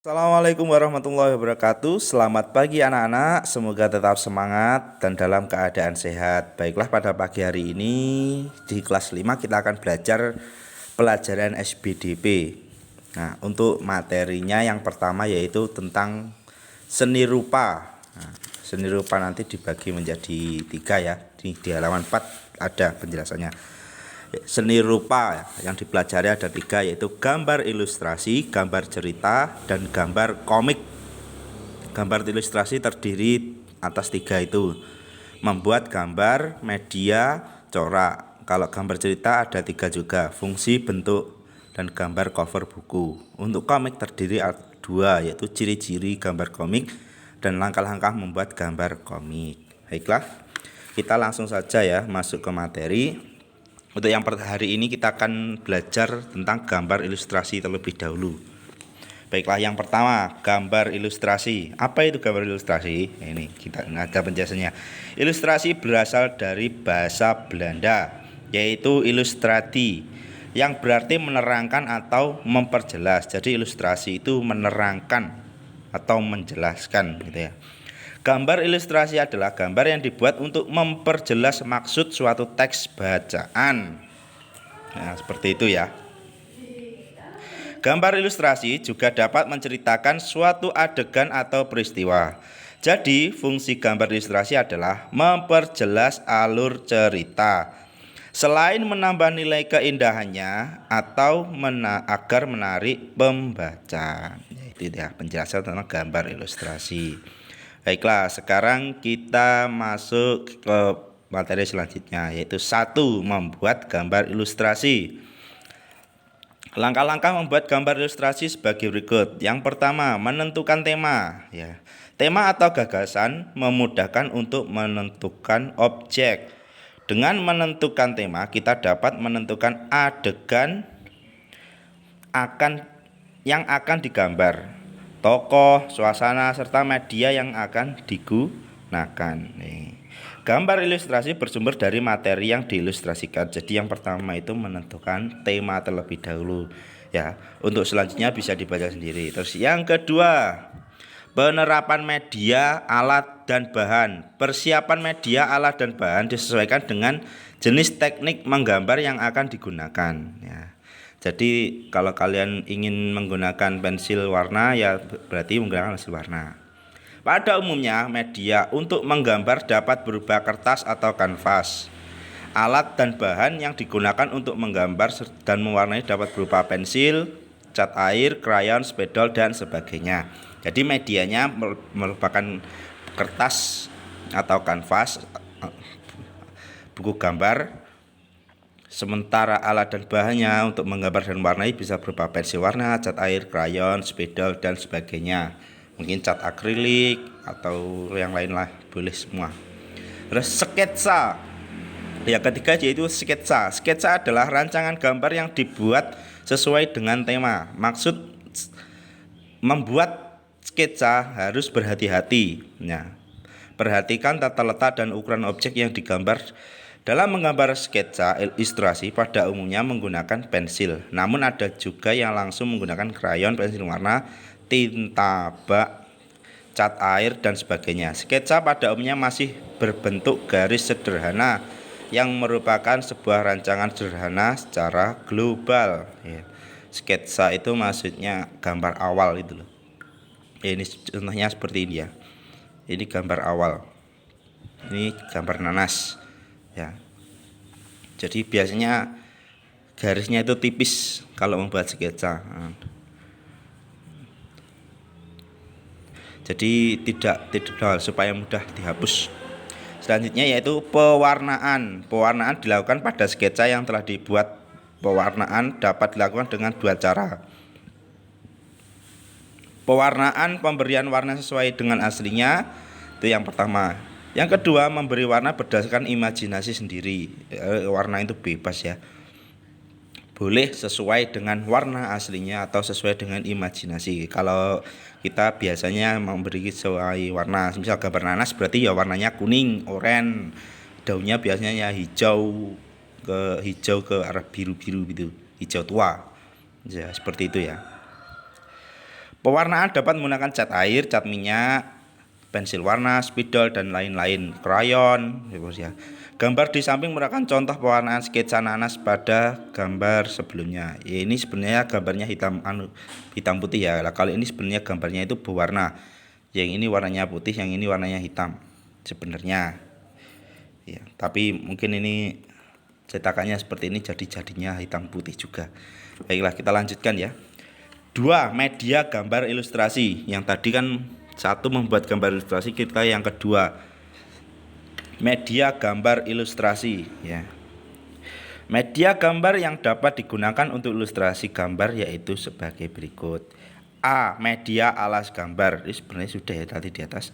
Assalamualaikum warahmatullahi wabarakatuh. Selamat pagi anak-anak. Semoga tetap semangat dan dalam keadaan sehat. Baiklah, pada pagi hari ini di kelas 5 kita akan belajar pelajaran SBDP. Nah, untuk materinya yang pertama yaitu tentang seni rupa. Nah, seni rupa nanti dibagi menjadi 3 ya. Di halaman 4 ada penjelasannya. Seni rupa yang dipelajari ada 3, yaitu gambar ilustrasi, gambar cerita, dan gambar komik. Gambar ilustrasi terdiri atas 3 itu: membuat gambar, media, corak. Kalau gambar cerita ada 3 juga: fungsi, bentuk, dan gambar cover buku. Untuk komik terdiri 2, yaitu ciri-ciri gambar komik dan langkah-langkah membuat gambar komik. Baiklah, kita langsung saja ya masuk ke materi. Untuk yang hari ini kita akan belajar tentang gambar ilustrasi terlebih dahulu. Baiklah, yang pertama, gambar ilustrasi. Apa itu gambar ilustrasi? Ini kita ada penjelasannya. Ilustrasi berasal dari bahasa Belanda, yaitu illustrati, yang berarti menerangkan atau memperjelas. Jadi ilustrasi itu menerangkan atau menjelaskan gitu ya. Gambar ilustrasi adalah gambar yang dibuat untuk memperjelas maksud suatu teks bacaan. Nah, seperti itu ya. Gambar ilustrasi juga dapat menceritakan suatu adegan atau peristiwa. Jadi, fungsi gambar ilustrasi adalah memperjelas alur cerita, selain menambah nilai keindahannya atau agar menarik pembaca. Itu ya penjelasan tentang gambar ilustrasi. Baiklah, sekarang kita masuk ke materi selanjutnya, yaitu 1. Membuat gambar ilustrasi. Langkah-langkah membuat gambar ilustrasi sebagai berikut. Yang pertama, menentukan tema ya. Tema atau gagasan memudahkan untuk menentukan objek. Dengan menentukan tema, kita dapat menentukan adegan yang akan digambar, tokoh, suasana, serta media yang akan digunakan. Gambar ilustrasi bersumber dari materi yang diilustrasikan. Jadi yang pertama itu menentukan tema terlebih dahulu ya. Untuk selanjutnya bisa dibaca sendiri. Terus yang kedua, penerapan media, alat, dan bahan. Persiapan media, alat, dan bahan disesuaikan dengan jenis teknik menggambar yang akan digunakan ya. Jadi kalau kalian ingin menggunakan pensil warna ya berarti menggunakan pensil warna. Pada umumnya media untuk menggambar dapat berupa kertas atau kanvas. Alat dan bahan yang digunakan untuk menggambar dan mewarnai dapat berupa pensil, cat air, krayon, spidol, dan sebagainya. Jadi medianya merupakan kertas atau kanvas, buku gambar. Sementara alat dan bahannya untuk menggambar dan mewarnai bisa berupa pensil warna, cat air, krayon, spidol, dan sebagainya. Mungkin cat akrilik atau yang lain lah, boleh semua. Terus sketsa. Yang ketiga yaitu sketsa. Sketsa adalah rancangan gambar yang dibuat sesuai dengan tema. Maksud membuat sketsa harus berhati-hati. Nah, perhatikan tata letak dan ukuran objek yang digambar. Dalam menggambar sketsa ilustrasi pada umumnya menggunakan pensil. Namun ada juga yang langsung menggunakan krayon, pensil warna, tinta bak, cat air, dan sebagainya. Sketsa pada umumnya masih berbentuk garis sederhana yang merupakan sebuah rancangan sederhana secara global ya. Sketsa itu maksudnya gambar awal itu loh. Ini contohnya seperti ini ya. Ini gambar awal. Ini gambar nanas ya. Jadi biasanya garisnya itu tipis kalau membuat sketsa. Jadi tidak tebal supaya mudah dihapus. Selanjutnya yaitu pewarnaan. Pewarnaan dilakukan pada sketsa yang telah dibuat. Pewarnaan dapat dilakukan dengan 2 cara. Pewarnaan pemberian warna sesuai dengan aslinya, itu yang pertama. Yang kedua, memberi warna berdasarkan imajinasi sendiri. Warna itu bebas ya. Boleh sesuai dengan warna aslinya atau sesuai dengan imajinasi. Kalau kita biasanya memberi sesuai warna, misal gambar nanas berarti ya warnanya kuning, oranye. Daunnya biasanya ya hijau ke arah biru-biru gitu, hijau tua. Ya, seperti itu ya. Pewarnaan dapat menggunakan cat air, cat minyak, pensil warna, spidol, dan lain-lain, krayon, ya. Gambar di samping merupakan contoh pewarnaan sketsa nanas pada gambar sebelumnya. Ya, ini sebenarnya gambarnya hitam putih ya. Nah, kalau ini sebenarnya gambarnya itu berwarna. Yang ini warnanya putih, yang ini warnanya hitam sebenarnya. Ya, tapi mungkin ini cetakannya seperti ini, jadinya hitam putih juga. Baiklah, kita lanjutkan ya. 2. Media gambar ilustrasi. Yang tadi kan satu membuat gambar ilustrasi, kita yang kedua media gambar ilustrasi ya. Media gambar yang dapat digunakan untuk ilustrasi gambar yaitu sebagai berikut. A. Media alas gambar. Ini sebenarnya sudah ya tadi di atas.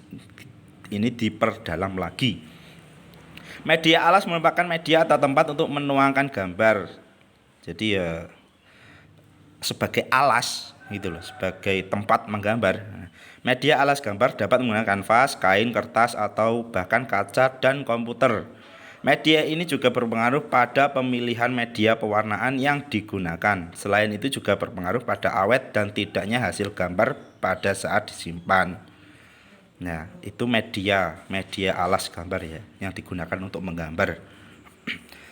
Ini diperdalam lagi. Media alas merupakan media atau tempat untuk menuangkan gambar. Jadi ya sebagai alas gitu loh, sebagai tempat menggambar. Media alas gambar dapat menggunakan kanvas, kain, kertas, atau bahkan kaca dan komputer. Media ini juga berpengaruh pada pemilihan media pewarnaan yang digunakan. Selain itu juga berpengaruh pada awet dan tidaknya hasil gambar pada saat disimpan. Nah, itu media alas gambar ya, yang digunakan untuk menggambar.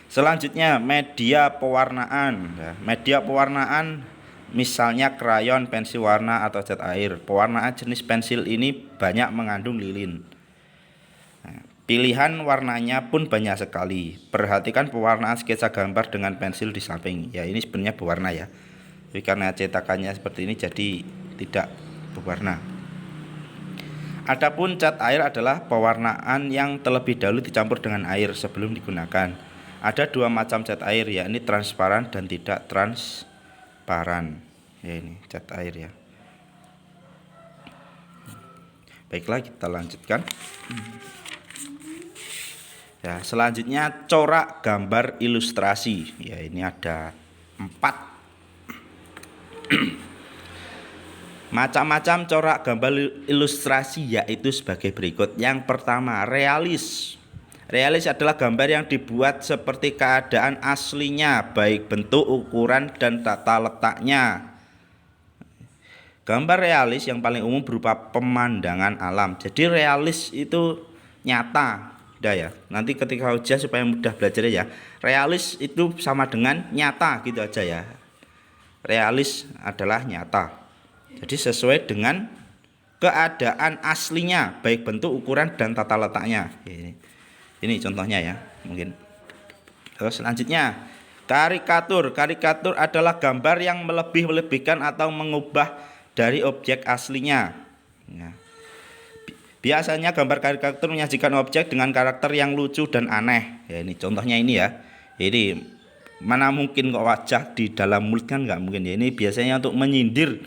Selanjutnya, media pewarnaan. Ya, media pewarnaan misalnya krayon, pensil warna, atau cat air. Pewarnaan jenis pensil ini banyak mengandung lilin. Nah, pilihan warnanya pun banyak sekali. Perhatikan pewarnaan sketsa gambar dengan pensil di samping. Ya, ini sebenarnya berwarna ya. Tapi karena cetakannya seperti ini jadi tidak berwarna. Adapun cat air adalah pewarnaan yang terlebih dahulu dicampur dengan air sebelum digunakan. Ada 2 macam cat air, yakni transparan dan tidak transparan. Ya, ini cat air ya. Baiklah, kita lanjutkan. Ya, selanjutnya corak gambar ilustrasi. Ya, ini ada 4 macam-macam corak gambar ilustrasi, yaitu sebagai berikut. Yang pertama, realis. Realis adalah gambar yang dibuat seperti keadaan aslinya, baik bentuk, ukuran, dan tata letaknya. Gambar realis yang paling umum berupa pemandangan alam. Jadi realis itu nyata. Udah ya. Nanti ketika ujian supaya mudah belajar ya. Realis itu sama dengan nyata gitu aja ya. Realis adalah nyata. Jadi sesuai dengan keadaan aslinya, baik bentuk, ukuran, dan tata letaknya. Ini contohnya ya, mungkin. Terus selanjutnya, karikatur. Karikatur adalah gambar yang melebih-lebihkan atau mengubah dari objek aslinya. Nah, biasanya gambar karikatur menyajikan objek dengan karakter yang lucu dan aneh. Ya, ini contohnya ini ya. Ini mana mungkin kok wajah di dalam mulut, kan nggak mungkin ya. Ini biasanya untuk menyindir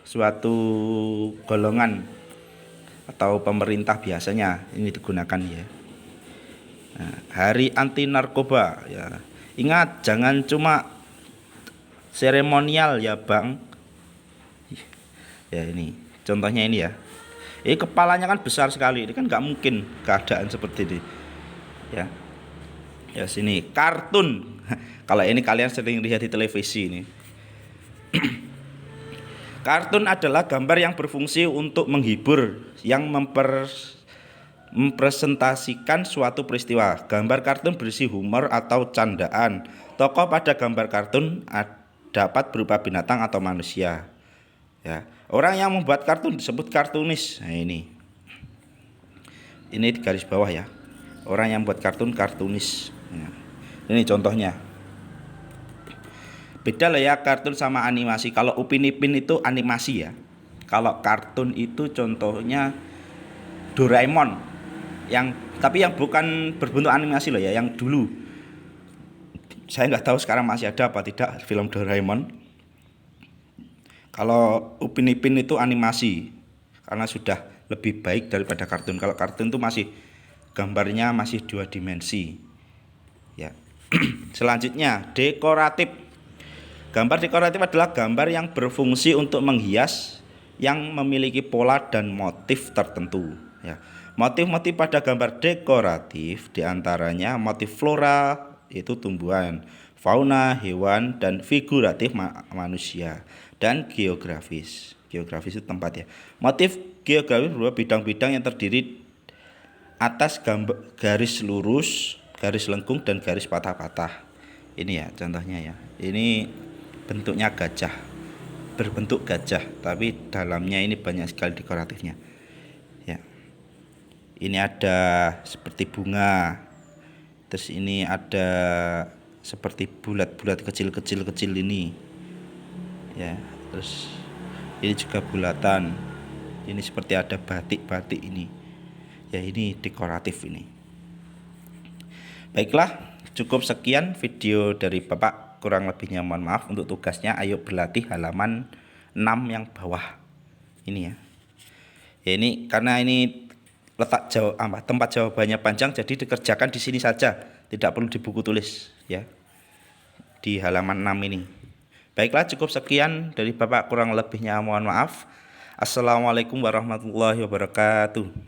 suatu golongan atau pemerintah, biasanya ini digunakan ya. Nah, hari anti narkoba ya. Ingat, jangan cuma seremonial ya Bang. Ya, ini contohnya ini ya. Ini kepalanya kan besar sekali. Ini kan nggak mungkin keadaan seperti ini ya. Ya, sini kartun. Kalau ini kalian sering lihat di televisi ini. Kartun adalah gambar yang berfungsi untuk menghibur, yang mempresentasikan suatu peristiwa. Gambar kartun berisi humor atau candaan. Tokoh pada gambar kartun dapat berupa binatang atau manusia. Ya, orang yang membuat kartun disebut kartunis. Nah, ini di garis bawah ya. Orang yang membuat kartun kartunis. Ya. Ini contohnya. Beda lah ya kartun sama animasi. Kalau Upin Ipin itu animasi ya. Kalau kartun itu contohnya Doraemon. Tapi yang bukan berbentuk animasi loh ya, yang dulu. Saya nggak tahu sekarang masih ada apa tidak film Doraemon. Kalau Upin Ipin itu animasi, karena sudah lebih baik daripada kartun. Kalau kartun itu masih gambarnya masih 2 dimensi. Ya. Selanjutnya, dekoratif. Gambar dekoratif adalah gambar yang berfungsi untuk menghias, yang memiliki pola dan motif tertentu. Ya. Motif-motif pada gambar dekoratif diantaranya motif flora, yaitu tumbuhan, fauna, hewan, dan figuratif manusia. dan geografis. Geografis itu tempat ya. Motif geografis berupa bidang-bidang yang terdiri atas garis lurus, garis lengkung, dan garis patah-patah. Ini ya contohnya ya. Ini bentuknya gajah, berbentuk gajah, tapi dalamnya ini banyak sekali dekoratifnya. Ya. Ini ada seperti bunga. Terus ini ada seperti bulat-bulat kecil ini. Ya, terus ini juga bulatan. Ini seperti ada batik-batik ini. Ya, ini dekoratif ini. Baiklah, cukup sekian video dari Bapak. Kurang lebihnya mohon maaf. Untuk tugasnya ayo berlatih halaman 6 yang bawah. Ini ya. Ya ini karena ini letak tempat jawabannya panjang, jadi dikerjakan di sini saja, tidak perlu di buku tulis ya. Di halaman 6 ini. Baiklah, cukup sekian dari Bapak. Kurang lebihnya mohon maaf. Assalamualaikum warahmatullahi wabarakatuh.